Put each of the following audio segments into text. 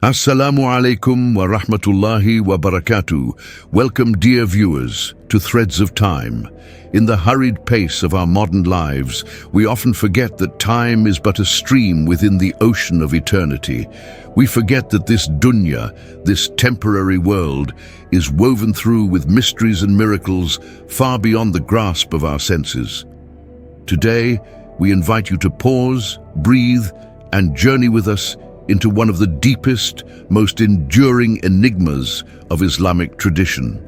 Assalamu alaikum wa rahmatullahi wa barakatuh. Welcome, dear viewers, to Threads of Time. In the hurried pace of our modern lives, we often forget that time is but a stream within the ocean of eternity. We forget that this dunya, this temporary world, is woven through with mysteries and miracles far beyond the grasp of our senses. Today, we invite you to pause, breathe, and journey with us into one of the deepest, most enduring enigmas of Islamic tradition,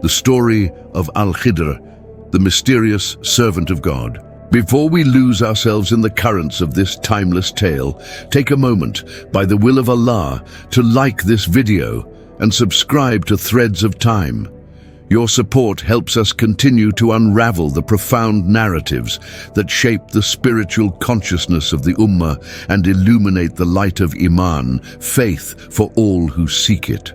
the story of Al-Khidr, the mysterious servant of God. Before we lose ourselves in the currents of this timeless tale, take a moment, by the will of Allah, to like this video and subscribe to Threads of Time. Your support helps us continue to unravel the profound narratives that shape the spiritual consciousness of the Ummah and illuminate the light of Iman, faith for all who seek it.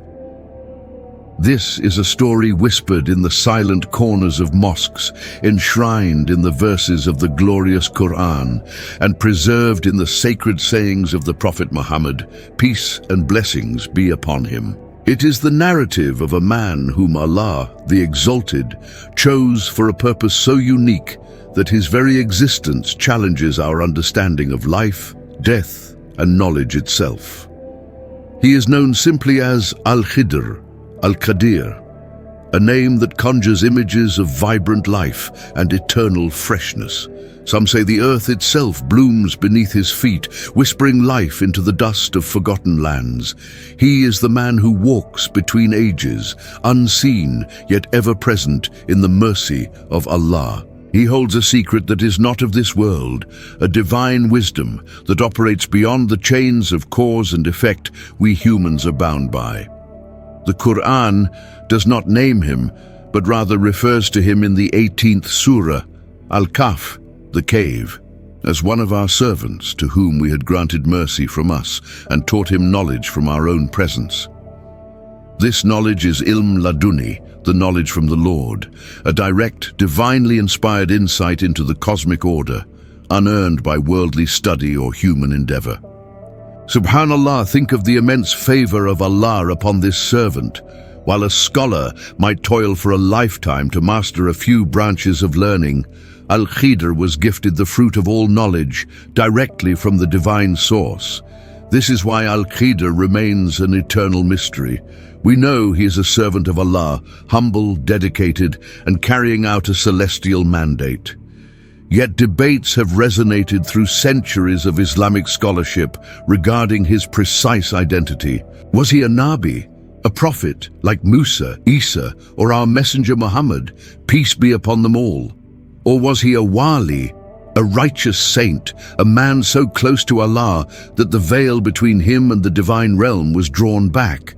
This is a story whispered in the silent corners of mosques, enshrined in the verses of the glorious Qur'an, and preserved in the sacred sayings of the Prophet Muhammad, peace and blessings be upon him. It is the narrative of a man whom Allah, the Exalted, chose for a purpose so unique that his very existence challenges our understanding of life, death, and knowledge itself. He is known simply as Al-Khidr, Al-Qadir, a name that conjures images of vibrant life and eternal freshness. Some say the earth itself blooms beneath his feet, whispering life into the dust of forgotten lands. He is the man who walks between ages, unseen yet ever present in the mercy of Allah. He holds a secret that is not of this world, a divine wisdom that operates beyond the chains of cause and effect we humans are bound by. The Qur'an does not name him, but rather refers to him in the 18th Surah, Al-Kahf, the cave, as one of our servants to whom we had granted mercy from us and taught him knowledge from our own presence. This knowledge is ilm laduni, the knowledge from the Lord, a direct, divinely inspired insight into the cosmic order, unearned by worldly study or human endeavor. Subhanallah, think of the immense favor of Allah upon this servant. While a scholar might toil for a lifetime to master a few branches of learning, Al-Khidr was gifted the fruit of all knowledge directly from the divine source. This is why Al-Khidr remains an eternal mystery. We know he is a servant of Allah, humble, dedicated, and carrying out a celestial mandate. Yet debates have resonated through centuries of Islamic scholarship regarding his precise identity. Was he a Nabi, a prophet like Musa, Isa, or our messenger Muhammad, peace be upon them all? Or was he a wali, a righteous saint, a man so close to Allah that the veil between him and the divine realm was drawn back?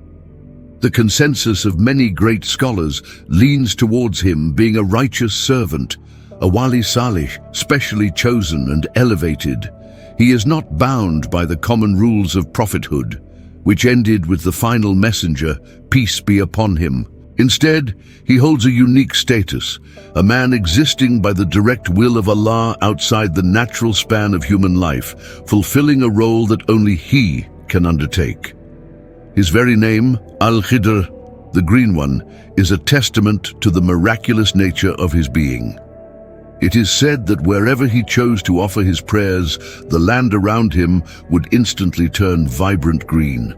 The consensus of many great scholars leans towards him being a righteous servant, a wali salih, specially chosen and elevated. He is not bound by the common rules of prophethood, which ended with the final messenger, peace be upon him. Instead, he holds a unique status, a man existing by the direct will of Allah outside the natural span of human life, fulfilling a role that only he can undertake. His very name, Al-Khidr, the Green One, is a testament to the miraculous nature of his being. It is said that wherever he chose to offer his prayers, the land around him would instantly turn vibrant green.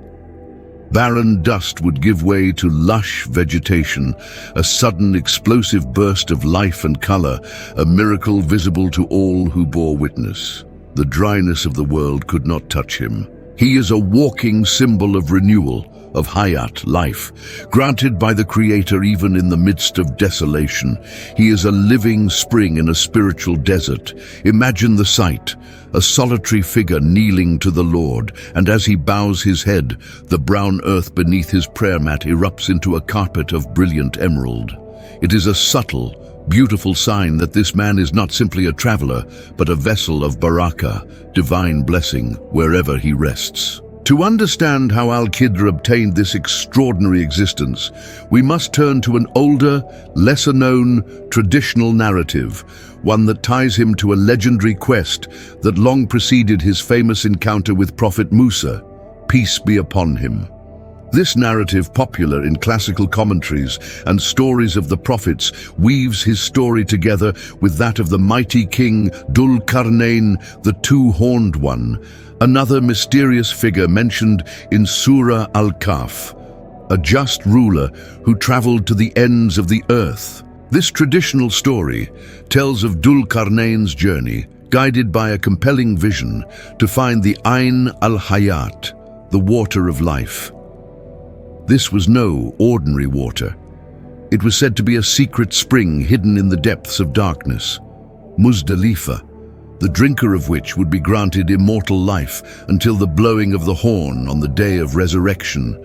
Barren dust would give way to lush vegetation, a sudden explosive burst of life and color, a miracle visible to all who bore witness. The dryness of the world could not touch him. He is a walking symbol of renewal, of hayat, life, granted by the Creator even in the midst of desolation. He is a living spring in a spiritual desert. Imagine the sight, a solitary figure kneeling to the Lord, and as he bows his head, the brown earth beneath his prayer mat erupts into a carpet of brilliant emerald. It is a subtle, beautiful sign that this man is not simply a traveler, but a vessel of barakah, divine blessing, wherever he rests. To understand how Al-Khidr obtained this extraordinary existence, we must turn to an older, lesser-known, traditional narrative, one that ties him to a legendary quest that long preceded his famous encounter with Prophet Musa, peace be upon him. This narrative, popular in classical commentaries and stories of the prophets, weaves his story together with that of the mighty king Dhul-Qarnayn, the two-horned one, another mysterious figure mentioned in Surah Al-Kahf, a just ruler who traveled to the ends of the earth. This traditional story tells of Dhul-Qarnayn's journey, guided by a compelling vision to find the Ayn al-Hayat, the water of life. This was no ordinary water. It was said to be a secret spring hidden in the depths of darkness, Muzdalifa, the drinker of which would be granted immortal life until the blowing of the horn on the day of resurrection,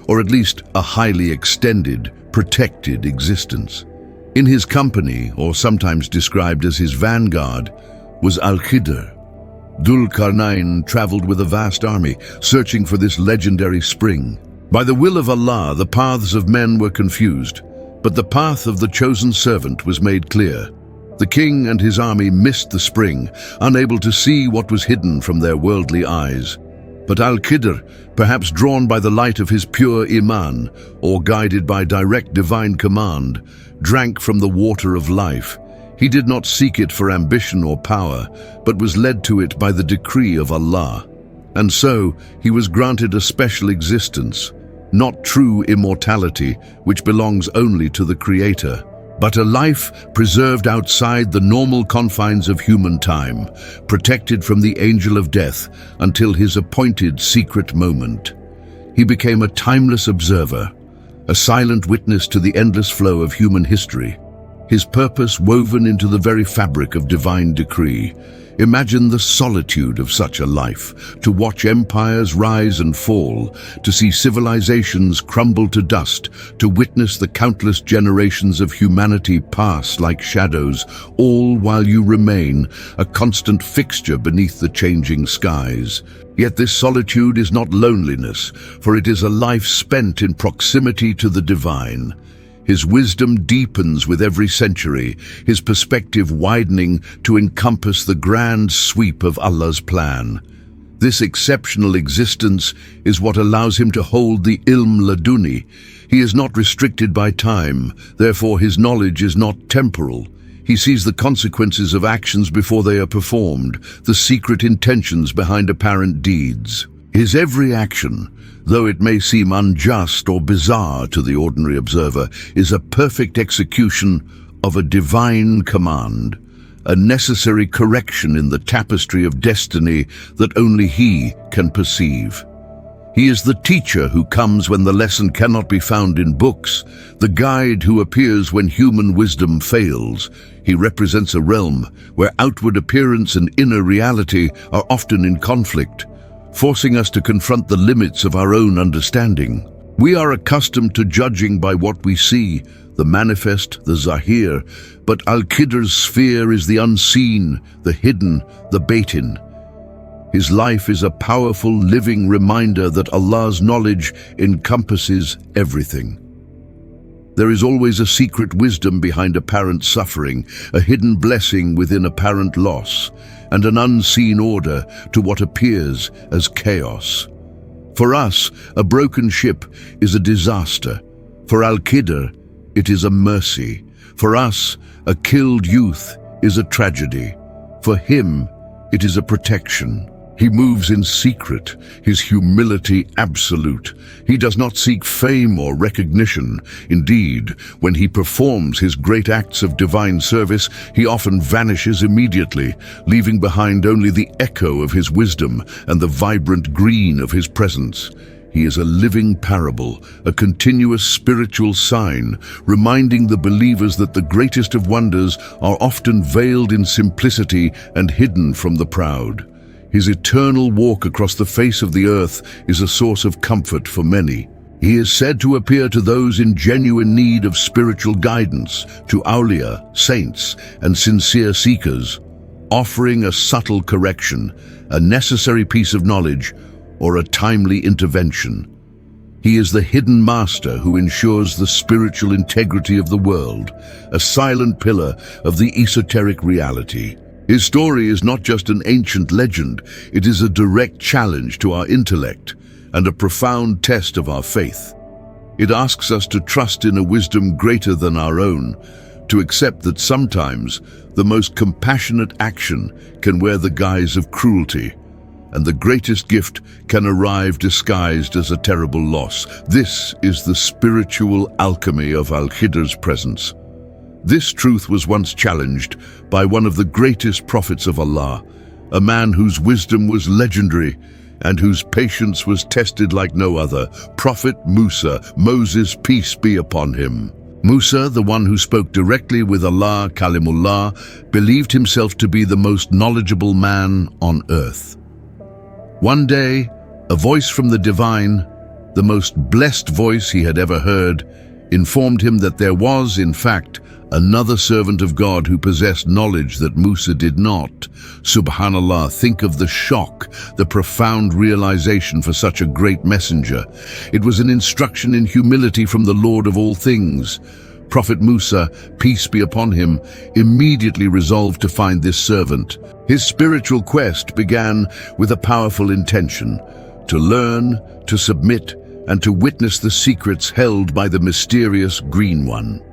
or at least a highly extended, protected existence. In his company, or sometimes described as his vanguard, was Al-Khidr. Dhul-Qarnayn traveled with a vast army, searching for this legendary spring. By the will of Allah, the paths of men were confused, but the path of the chosen servant was made clear. The king and his army missed the spring, unable to see what was hidden from their worldly eyes. But Al-Khidr, perhaps drawn by the light of his pure iman, or guided by direct divine command, drank from the water of life. He did not seek it for ambition or power, but was led to it by the decree of Allah. And so, he was granted a special existence, not true immortality, which belongs only to the Creator, but a life preserved outside the normal confines of human time, protected from the angel of death until his appointed secret moment. He became a timeless observer, a silent witness to the endless flow of human history, his purpose woven into the very fabric of divine decree. Imagine the solitude of such a life, to watch empires rise and fall, to see civilizations crumble to dust, to witness the countless generations of humanity pass like shadows, all while you remain a constant fixture beneath the changing skies. Yet this solitude is not loneliness, for it is a life spent in proximity to the divine. His wisdom deepens with every century, his perspective widening to encompass the grand sweep of Allah's plan. This exceptional existence is what allows him to hold the ilm laduni. He is not restricted by time, therefore his knowledge is not temporal. He sees the consequences of actions before they are performed, the secret intentions behind apparent deeds. His every action, though it may seem unjust or bizarre to the ordinary observer, is a perfect execution of a divine command, a necessary correction in the tapestry of destiny that only he can perceive. He is the teacher who comes when the lesson cannot be found in books, the guide who appears when human wisdom fails. He represents a realm where outward appearance and inner reality are often in conflict, forcing us to confront the limits of our own understanding. We are accustomed to judging by what we see, the manifest, the zahir, but Al-Khidr's sphere is the unseen, the hidden, the batin. His life is a powerful, living reminder that Allah's knowledge encompasses everything. There is always a secret wisdom behind apparent suffering, a hidden blessing within apparent loss, and an unseen order to what appears as chaos. For us, a broken ship is a disaster. For Al-Khidr, it is a mercy. For us, a killed youth is a tragedy. For him, it is a protection. He moves in secret, his humility absolute. He does not seek fame or recognition. Indeed, when he performs his great acts of divine service, he often vanishes immediately, leaving behind only the echo of his wisdom and the vibrant green of his presence. He is a living parable, a continuous spiritual sign, reminding the believers that the greatest of wonders are often veiled in simplicity and hidden from the proud. His eternal walk across the face of the earth is a source of comfort for many. He is said to appear to those in genuine need of spiritual guidance, to awliya, saints, and sincere seekers, offering a subtle correction, a necessary piece of knowledge, or a timely intervention. He is the hidden master who ensures the spiritual integrity of the world, a silent pillar of the esoteric reality. His story is not just an ancient legend, it is a direct challenge to our intellect, and a profound test of our faith. It asks us to trust in a wisdom greater than our own, to accept that sometimes the most compassionate action can wear the guise of cruelty, and the greatest gift can arrive disguised as a terrible loss. This is the spiritual alchemy of Al-Khidr's presence. This truth was once challenged by one of the greatest prophets of Allah, a man whose wisdom was legendary and whose patience was tested like no other, Prophet Musa, Moses, peace be upon him. Musa, the one who spoke directly with Allah, Kalimullah, believed himself to be the most knowledgeable man on earth. One day, a voice from the divine, the most blessed voice he had ever heard, informed him that there was, in fact, another servant of God who possessed knowledge that Musa did not. Subhanallah, think of the shock, the profound realization for such a great messenger. It was an instruction in humility from the Lord of all things. Prophet Musa, peace be upon him, immediately resolved to find this servant. His spiritual quest began with a powerful intention: to learn, to submit, and to witness the secrets held by the mysterious Green One.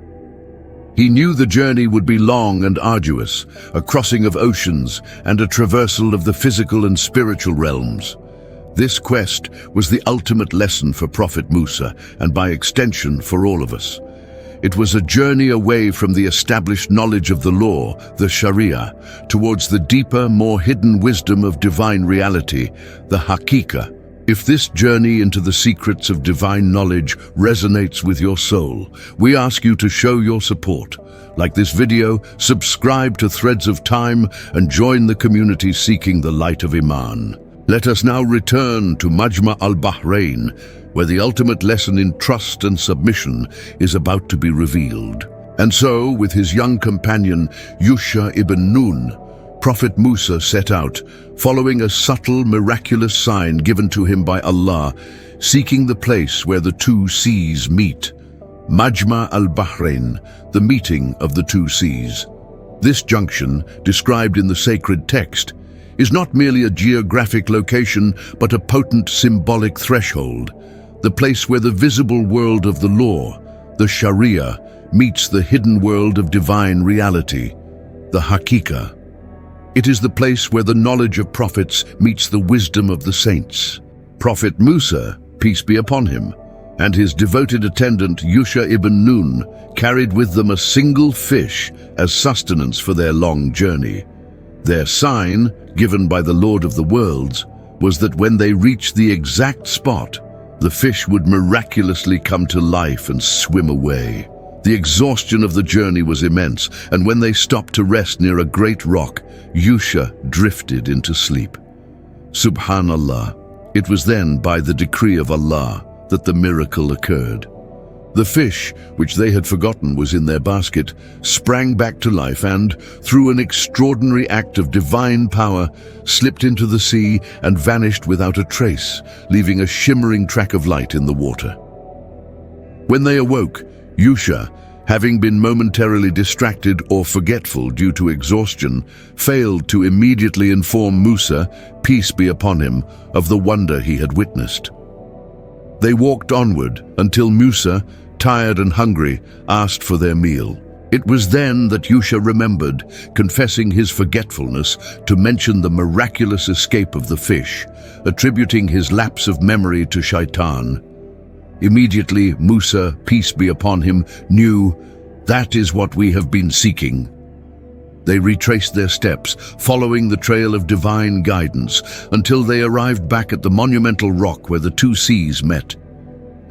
He knew the journey would be long and arduous, a crossing of oceans and a traversal of the physical and spiritual realms. This quest was the ultimate lesson for Prophet Musa, and by extension for all of us. It was a journey away from the established knowledge of the law, the Sharia, towards the deeper, more hidden wisdom of divine reality, the Haqiqah. If this journey into the secrets of divine knowledge resonates with your soul, we ask you to show your support. Like this video, subscribe to Threads of Time and join the community seeking the light of Iman. Let us now return to Majma al-Bahrain, where the ultimate lesson in trust and submission is about to be revealed. And so, with his young companion, Yusha ibn Nun, Prophet Musa set out, following a subtle, miraculous sign given to him by Allah, seeking the place where the two seas meet. Majma al-Bahrain, the meeting of the two seas. This junction, described in the sacred text, is not merely a geographic location, but a potent symbolic threshold, the place where the visible world of the law, the Sharia, meets the hidden world of divine reality, the Haqiqah. It is the place where the knowledge of prophets meets the wisdom of the saints. Prophet Musa, peace be upon him, and his devoted attendant Yusha ibn Nun carried with them a single fish as sustenance for their long journey. Their sign, given by the Lord of the worlds, was that when they reached the exact spot, the fish would miraculously come to life and swim away. The exhaustion of the journey was immense, and when they stopped to rest near a great rock, Yusha drifted into sleep. Subhanallah, it was then, by the decree of Allah, that the miracle occurred. The fish, which they had forgotten was in their basket, sprang back to life and, through an extraordinary act of divine power, slipped into the sea and vanished without a trace, leaving a shimmering track of light in the water. When they awoke, Yusha, having been momentarily distracted or forgetful due to exhaustion, failed to immediately inform Musa, peace be upon him, of the wonder he had witnessed. They walked onward until Musa, tired and hungry, asked for their meal. It was then that Yusha remembered, confessing his forgetfulness, to mention the miraculous escape of the fish, attributing his lapse of memory to Shaitan. Immediately, Musa, peace be upon him, knew, that is what we have been seeking. They retraced their steps, following the trail of divine guidance, until they arrived back at the monumental rock where the two seas met.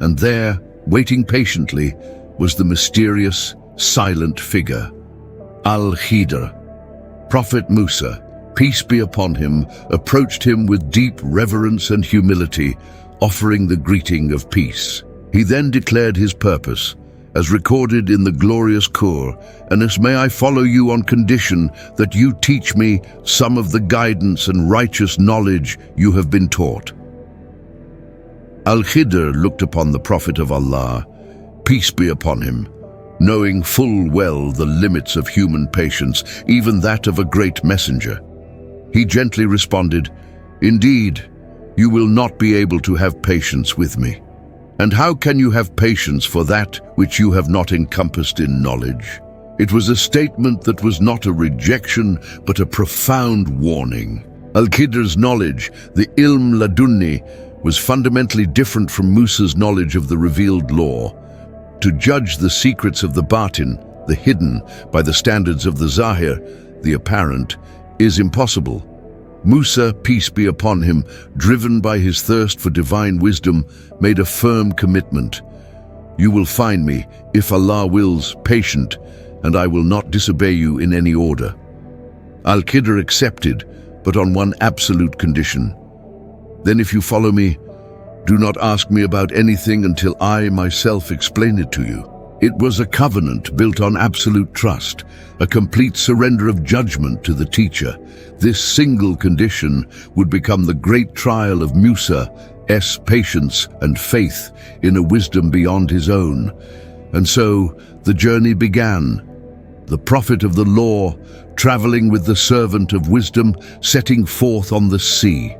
And there, waiting patiently, was the mysterious, silent figure, Al-Khidr. Prophet Musa, peace be upon him, approached him with deep reverence and humility, offering the greeting of peace. He then declared his purpose, as recorded in the glorious Qur'an, and as may I follow you on condition that you teach me some of the guidance and righteous knowledge you have been taught. Al-Khidr looked upon the Prophet of Allah, peace be upon him, knowing full well the limits of human patience, even that of a great messenger. He gently responded, indeed, you will not be able to have patience with me. And how can you have patience for that which you have not encompassed in knowledge? It was a statement that was not a rejection, but a profound warning. Al-Khidr's knowledge, the ilm ladunni, was fundamentally different from Musa's knowledge of the revealed law. To judge the secrets of the batin, the hidden, by the standards of the zahir, the apparent, is impossible. Musa, peace be upon him, driven by his thirst for divine wisdom, made a firm commitment. You will find me, if Allah wills, patient, and I will not disobey you in any order. Al-Khidr accepted, but on one absolute condition. Then if you follow me, do not ask me about anything until I myself explain it to you. It was a covenant built on absolute trust, a complete surrender of judgment to the teacher. This single condition would become the great trial of Musa's patience and faith in a wisdom beyond his own. And so the journey began. The prophet of the law, traveling with the servant of wisdom, setting forth on the sea.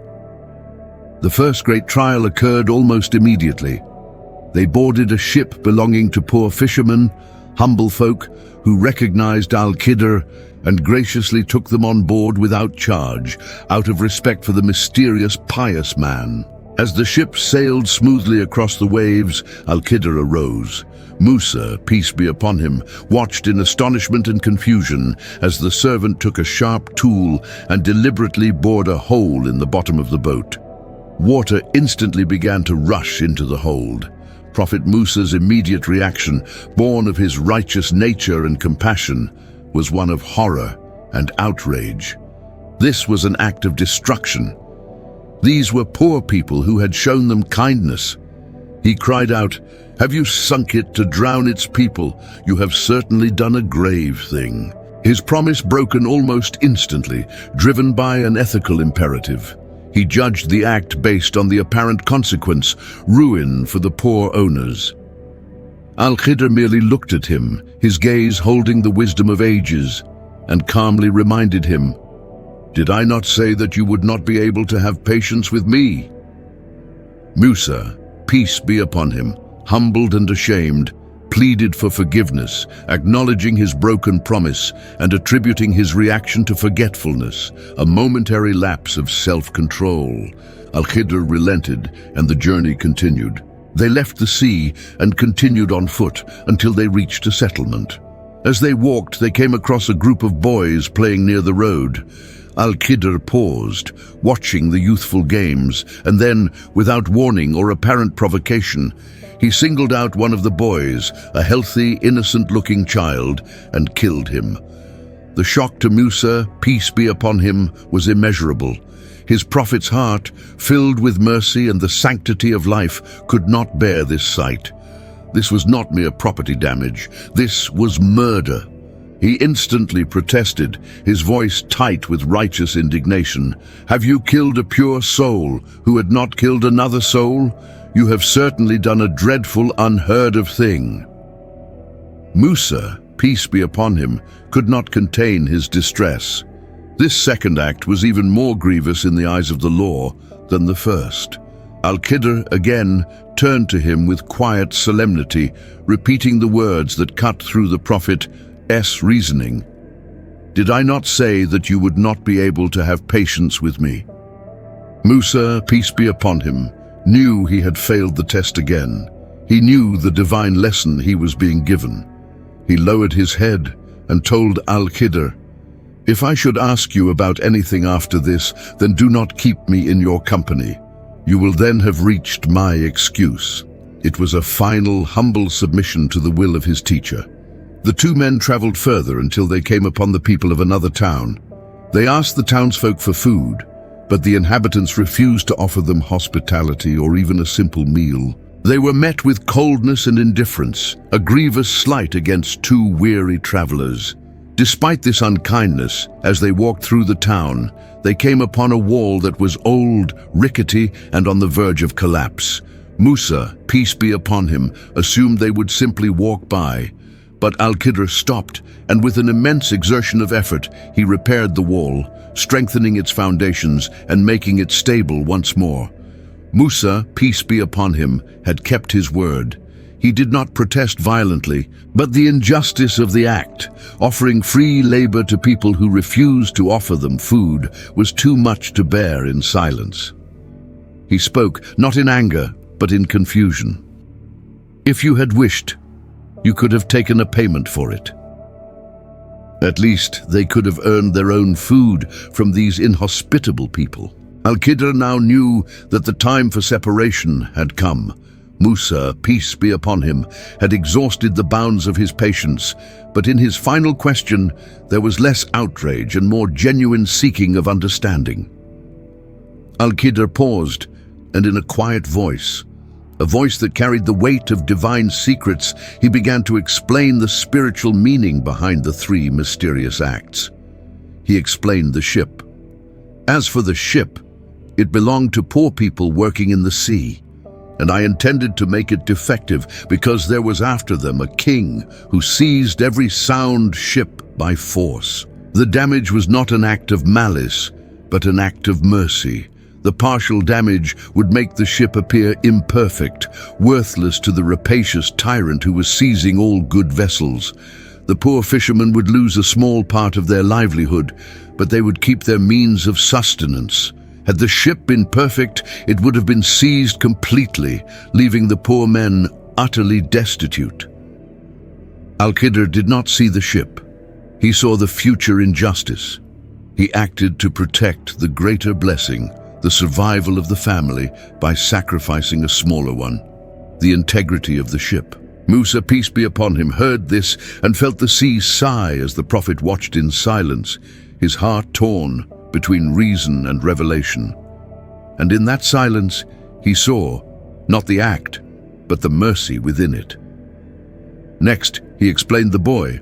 The first great trial occurred almost immediately. They boarded a ship belonging to poor fishermen, humble folk, who recognized Al-Khidr and graciously took them on board without charge, out of respect for the mysterious, pious man. As the ship sailed smoothly across the waves, Al-Khidr arose. Musa, peace be upon him, watched in astonishment and confusion as the servant took a sharp tool and deliberately bored a hole in the bottom of the boat. Water instantly began to rush into the hold. Prophet Musa's immediate reaction, born of his righteous nature and compassion, was one of horror and outrage. This was an act of destruction. These were poor people who had shown them kindness. He cried out, "Have you sunk it to drown its people? You have certainly done a grave thing." His promise broken almost instantly, driven by an ethical imperative. He judged the act based on the apparent consequence, ruin for the poor owners. Al-Khidr merely looked at him, his gaze holding the wisdom of ages, and calmly reminded him, "Did I not say that you would not be able to have patience with me?" Musa, peace be upon him, humbled and ashamed, pleaded for forgiveness, acknowledging his broken promise and attributing his reaction to forgetfulness, a momentary lapse of self-control. Al-Khidr relented, and the journey continued. They left the sea and continued on foot until they reached a settlement. As they walked, they came across a group of boys playing near the road. Al-Khidr paused, watching the youthful games, and then, without warning or apparent provocation, he singled out one of the boys, a healthy, innocent-looking child, and killed him. The shock to Musa, peace be upon him, was immeasurable. His prophet's heart, filled with mercy and the sanctity of life, could not bear this sight. This was not mere property damage. This was murder. He instantly protested, his voice tight with righteous indignation. "Have you killed a pure soul who had not killed another soul? You have certainly done a dreadful, unheard-of thing." Musa, peace be upon him, could not contain his distress. This second act was even more grievous in the eyes of the law than the first. Al-Khidr again turned to him with quiet solemnity, repeating the words that cut through the prophet's reasoning. "Did I not say that you would not be able to have patience with me?" Musa, peace be upon him, knew he had failed the test again. He knew the divine lesson he was being given. He lowered his head and told Al-Khidr, "If I should ask you about anything after this, then do not keep me in your company. You will then have reached my excuse." It was a final, humble submission to the will of his teacher. The two men traveled further until they came upon the people of another town. They asked the townsfolk for food, but the inhabitants refused to offer them hospitality or even a simple meal. They were met with coldness and indifference, a grievous slight against two weary travelers. Despite this unkindness, as they walked through the town, they came upon a wall that was old, rickety, and on the verge of collapse. Musa, peace be upon him, assumed they would simply walk by. But Al-Khidr stopped, and with an immense exertion of effort, he repaired the wall, strengthening its foundations and making it stable once more. Musa, peace be upon him, had kept his word. He did not protest violently, but the injustice of the act, offering free labor to people who refused to offer them food, was too much to bear in silence. He spoke, not in anger, but in confusion. If you had wished, you could have taken a payment for it. At least they could have earned their own food from these inhospitable people. Al-Khidr now knew that the time for separation had come. Musa, peace be upon him, had exhausted the bounds of his patience, but in his final question there was less outrage and more genuine seeking of understanding. Al-Khidr paused, and in a quiet voice, a voice that carried the weight of divine secrets, he began to explain the spiritual meaning behind the three mysterious acts. He explained the ship. As for the ship, it belonged to poor people working in the sea, and I intended to make it defective because there was after them a king who seized every sound ship by force. The damage was not an act of malice, but an act of mercy. The partial damage would make the ship appear imperfect, worthless to the rapacious tyrant who was seizing all good vessels. The poor fishermen would lose a small part of their livelihood, but they would keep their means of sustenance. Had the ship been perfect, it would have been seized completely, leaving the poor men utterly destitute. Al-Khidr did not see the ship. He saw the future injustice. He acted to protect the greater blessing, the survival of the family, by sacrificing a smaller one, the integrity of the ship. Musa, peace be upon him, heard this and felt the sea sigh as the Prophet watched in silence, his heart torn between reason and revelation. And in that silence, he saw, not the act, but the mercy within it. Next, he explained the boy.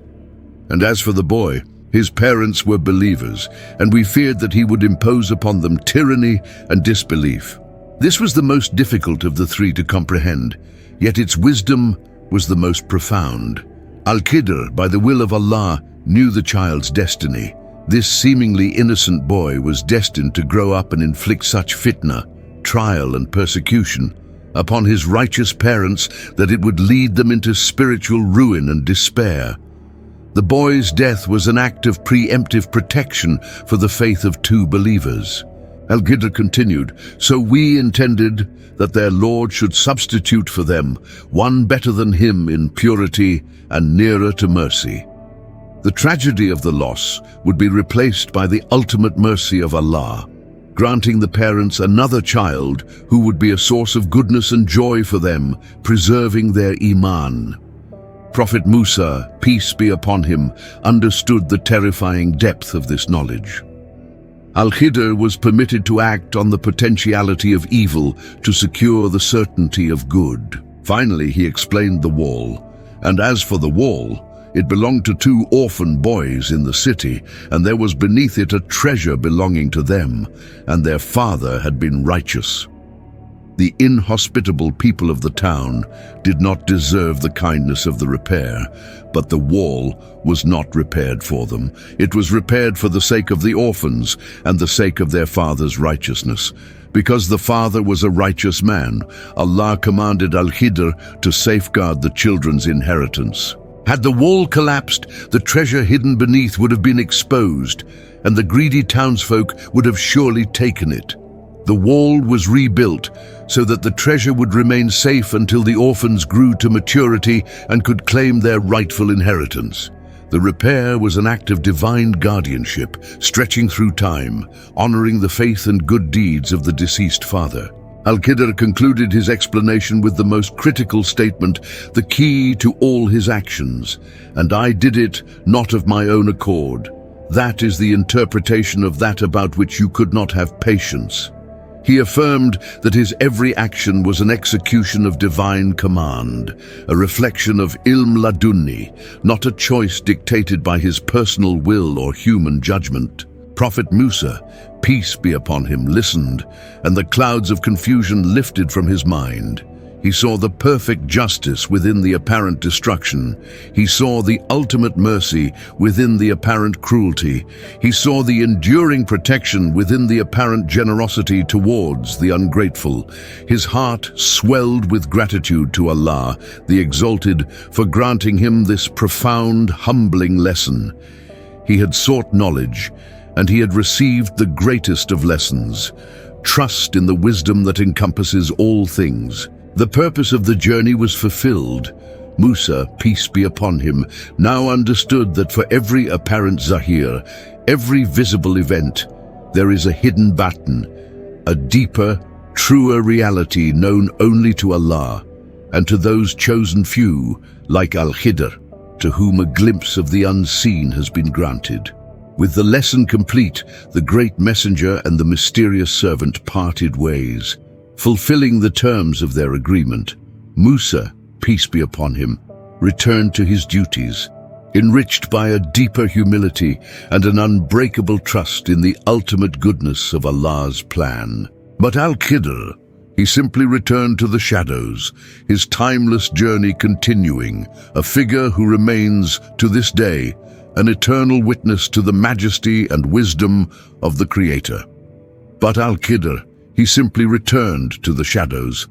And as for the boy, his parents were believers, and we feared that he would impose upon them tyranny and disbelief. This was the most difficult of the three to comprehend, yet its wisdom was the most profound. Al-Khidr, by the will of Allah, knew the child's destiny. This seemingly innocent boy was destined to grow up and inflict such fitna, trial and persecution upon his righteous parents that it would lead them into spiritual ruin and despair. The boy's death was an act of preemptive protection for the faith of two believers. Al-Khidr continued, so we intended that their Lord should substitute for them one better than him in purity and nearer to mercy. The tragedy of the loss would be replaced by the ultimate mercy of Allah, granting the parents another child who would be a source of goodness and joy for them, preserving their iman. Prophet Musa, peace be upon him, understood the terrifying depth of this knowledge. Al-Khidr was permitted to act on the potentiality of evil to secure the certainty of good. Finally, he explained the wall. And as for the wall, it belonged to two orphan boys in the city, and there was beneath it a treasure belonging to them, and their father had been righteous. The inhospitable people of the town did not deserve the kindness of the repair, but the wall was not repaired for them. It was repaired for the sake of the orphans and the sake of their father's righteousness. Because the father was a righteous man, Allah commanded Al-Khidr to safeguard the children's inheritance. Had the wall collapsed, the treasure hidden beneath would have been exposed, and the greedy townsfolk would have surely taken it. The wall was rebuilt so that the treasure would remain safe until the orphans grew to maturity and could claim their rightful inheritance. The repair was an act of divine guardianship, stretching through time, honoring the faith and good deeds of the deceased father. Al-Khidr concluded his explanation with the most critical statement, the key to all his actions, and I did it not of my own accord. That is the interpretation of that about which you could not have patience. He affirmed that his every action was an execution of divine command, a reflection of ilm ladunni, not a choice dictated by his personal will or human judgment. Prophet Musa, peace be upon him, listened, and the clouds of confusion lifted from his mind. He saw the perfect justice within the apparent destruction. He saw the ultimate mercy within the apparent cruelty. He saw the enduring protection within the apparent generosity towards the ungrateful. His heart swelled with gratitude to Allah, the Exalted, for granting him this profound, humbling lesson. He had sought knowledge, and he had received the greatest of lessons: trust in the wisdom that encompasses all things. The purpose of the journey was fulfilled. Musa, peace be upon him, now understood that for every apparent zahir, every visible event, there is a hidden batin, a deeper, truer reality known only to Allah, and to those chosen few, like Al-Khidr, to whom a glimpse of the unseen has been granted. With the lesson complete, the great messenger and the mysterious servant parted ways. Fulfilling the terms of their agreement, Musa, peace be upon him, returned to his duties, enriched by a deeper humility and an unbreakable trust in the ultimate goodness of Allah's plan. But Al-Khidr, he simply returned to the shadows, his timeless journey continuing, a figure who remains, to this day, an eternal witness to the majesty and wisdom of the Creator. But Al-Khidr, he simply returned to the shadows,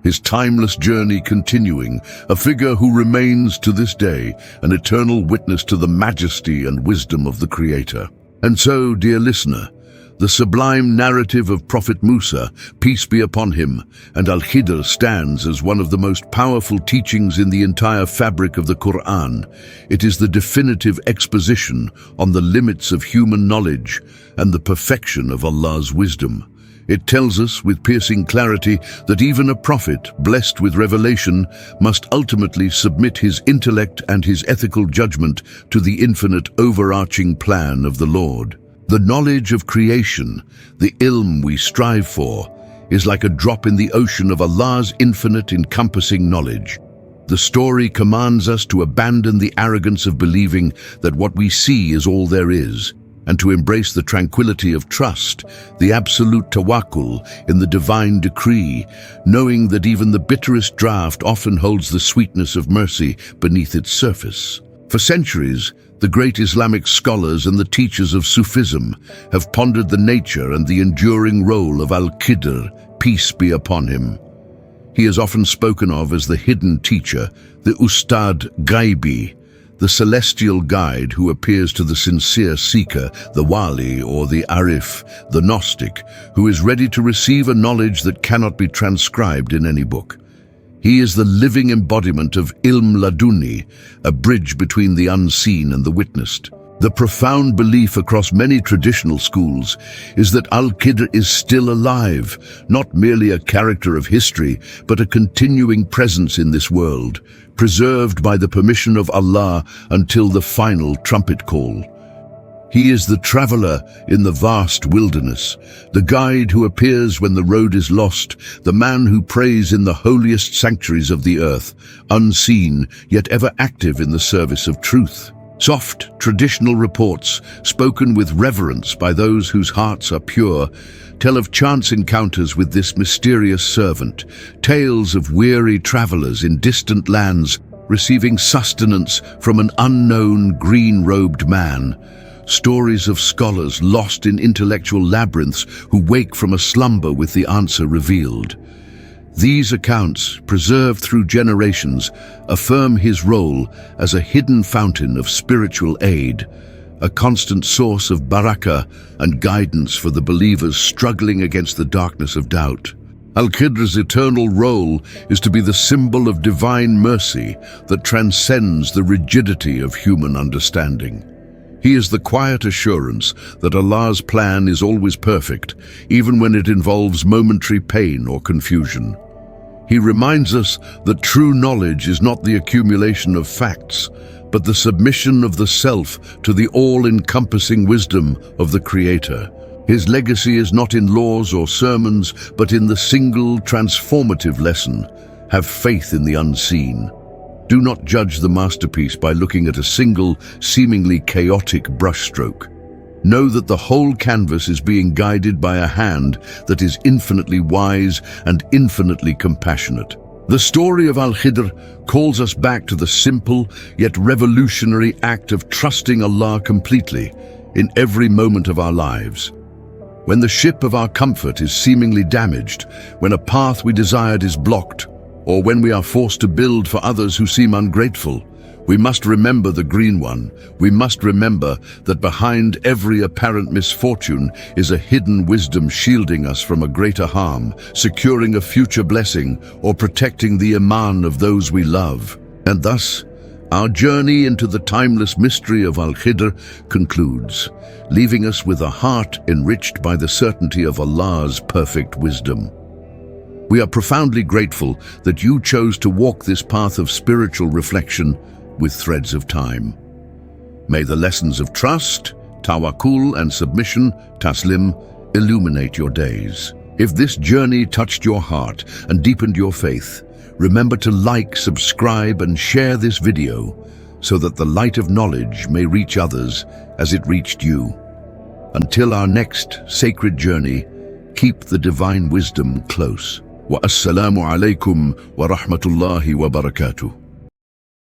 his timeless journey continuing, a figure who remains to this day an eternal witness to the majesty and wisdom of the Creator. And so, dear listener, the sublime narrative of Prophet Musa, peace be upon him, and Al-Khidr stands as one of the most powerful teachings in the entire fabric of the Qur'an. It is the definitive exposition on the limits of human knowledge and the perfection of Allah's wisdom. It tells us with piercing clarity that even a prophet blessed with revelation must ultimately submit his intellect and his ethical judgment to the infinite overarching plan of the Lord. The knowledge of creation, the ilm we strive for, is like a drop in the ocean of Allah's infinite encompassing knowledge. The story commands us to abandon the arrogance of believing that what we see is all there is, and to embrace the tranquility of trust, the absolute tawakkul in the divine decree, knowing that even the bitterest draught often holds the sweetness of mercy beneath its surface. For centuries, the great Islamic scholars and the teachers of Sufism have pondered the nature and the enduring role of Al-Khidr, peace be upon him. He is often spoken of as the hidden teacher, the Ustad Ghaibi, the celestial guide who appears to the sincere seeker, the Wali or the Arif, the Gnostic, who is ready to receive a knowledge that cannot be transcribed in any book. He is the living embodiment of Ilm Laduni, a bridge between the unseen and the witnessed. The profound belief across many traditional schools is that Al-Khidr is still alive, not merely a character of history, but a continuing presence in this world, preserved by the permission of Allah until the final trumpet call. He is the traveler in the vast wilderness, the guide who appears when the road is lost, the man who prays in the holiest sanctuaries of the earth, unseen yet ever active in the service of truth. Soft, traditional reports, spoken with reverence by those whose hearts are pure, tell of chance encounters with this mysterious servant, tales of weary travelers in distant lands receiving sustenance from an unknown green-robed man, stories of scholars lost in intellectual labyrinths who wake from a slumber with the answer revealed. These accounts, preserved through generations, affirm his role as a hidden fountain of spiritual aid, a constant source of barakah and guidance for the believers struggling against the darkness of doubt. Al-Khidr's eternal role is to be the symbol of divine mercy that transcends the rigidity of human understanding. He is the quiet assurance that Allah's plan is always perfect, even when it involves momentary pain or confusion. He reminds us that true knowledge is not the accumulation of facts, but the submission of the self to the all-encompassing wisdom of the Creator. His legacy is not in laws or sermons, but in the single transformative lesson: have faith in the unseen. Do not judge the masterpiece by looking at a single, seemingly chaotic brushstroke. Know that the whole canvas is being guided by a hand that is infinitely wise and infinitely compassionate. The story of Al-Khidr calls us back to the simple yet revolutionary act of trusting Allah completely in every moment of our lives. When the ship of our comfort is seemingly damaged, when a path we desired is blocked, or when we are forced to build for others who seem ungrateful, we must remember the green one. We must remember that behind every apparent misfortune is a hidden wisdom shielding us from a greater harm, securing a future blessing, or protecting the iman of those we love. And thus, our journey into the timeless mystery of Al-Khidr concludes, leaving us with a heart enriched by the certainty of Allah's perfect wisdom. We are profoundly grateful that you chose to walk this path of spiritual reflection with threads of time. May the lessons of trust, tawakkul and submission, taslim, illuminate your days. If this journey touched your heart and deepened your faith, remember to like, subscribe and share this video so that the light of knowledge may reach others as it reached you. Until our next sacred journey, keep the divine wisdom close. Wa assalamu alaikum wa rahmatullahi wa barakatuh.